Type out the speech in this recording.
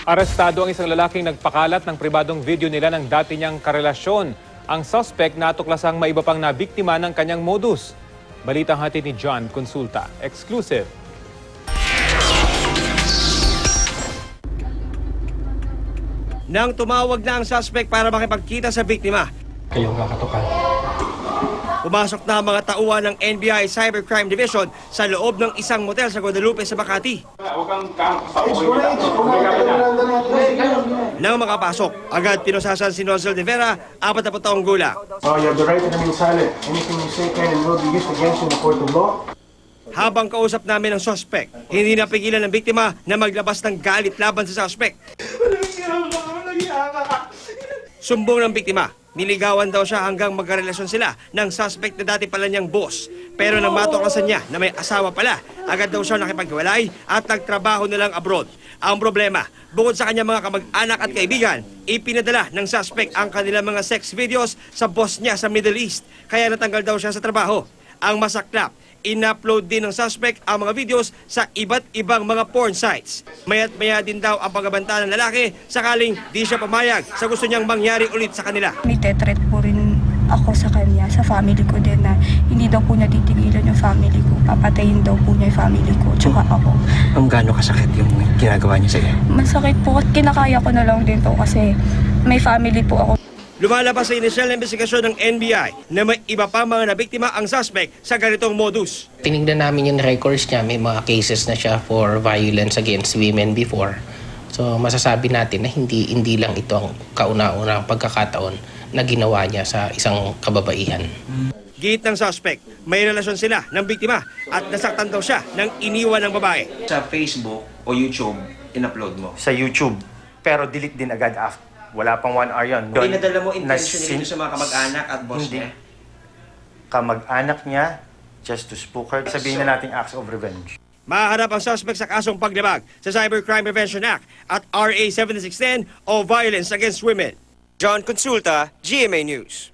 Arestado ang isang lalaking nagpakalat ng pribadong video nila ng dati niyang karelasyon. Ang suspect natuklasang maiba pang nabiktima ng kanyang modus. Balitang hatid ni John Consulta. Exclusive. Nang tumawag na ang suspect para makipagkita sa biktima, Kayong kakatukan. pumasok na ang mga tauhan ng NBI Cybercrime Division sa loob ng isang motel sa Guadalupe sa Makati. Nang makapasok, agad pinusasan si Nozel de Vera, 40 taong gulang. You have the right to remain silent. Anything you say can and will be used against you in the court of law. Habang kausap namin ang suspect, hindi napigilan ng biktima na maglabas ng galit laban sa suspect. Sumbong ng biktima, niligawan daw siya hanggang magkarelasyon sila ng suspect na dati pala niyang boss. Pero nang matuklasan niya na may asawa pala, agad daw siya nakipaghiwalay at nagtrabaho na lang abroad. Ang problema, bukod sa kanyang mga kamag-anak at kaibigan, ipinadala ng suspect ang kanilang mga sex videos sa boss niya sa Middle East. Kaya natanggal daw siya sa trabaho. Ang masaklap, in-upload din ng suspect ang mga videos sa iba't ibang mga porn sites. Maya't maya din daw ang pagbabanta ng lalaki sakaling di siya pamayag sa gusto niyang mangyari ulit sa kanila. Nite-threat po rin ako sa kanya, sa family ko din na hindi daw po niya titigilan yung family ko. Papatayin daw po niya yung family ko, tsaka ako. Ang gaano kasakit yung ginagawa niya sa iyo? Masakit po, kinakaya ko na lang din po kasi may family po ako. Lumalabas sa inisyal na investigasyon ng NBI na may iba pa mga nabiktima ang suspect sa ganitong modus. Tinignan namin yung records niya, may mga cases na siya for violence against women before. So masasabi natin na hindi lang ito ang kauna-unang pagkakataon na ginawa niya sa isang kababaihan. Git ng suspect, may relasyon sila ng biktima at nasaktan daw siya ng iniwan ng babae. Sa Facebook o YouTube, in-upload mo. Sa YouTube, pero delete din agad after. Wala pang 1 hour yun. Pinadala mo intentionally sa mga kamag-anak at boss hindi. niya? Kamag-anak niya, just to spook her. Sabihin na natin acts of revenge. Mahaharap ang suspect sa kasong paglabag sa Cybercrime Prevention Act at RA 7610 o Violence Against Women. John Consulta, GMA News.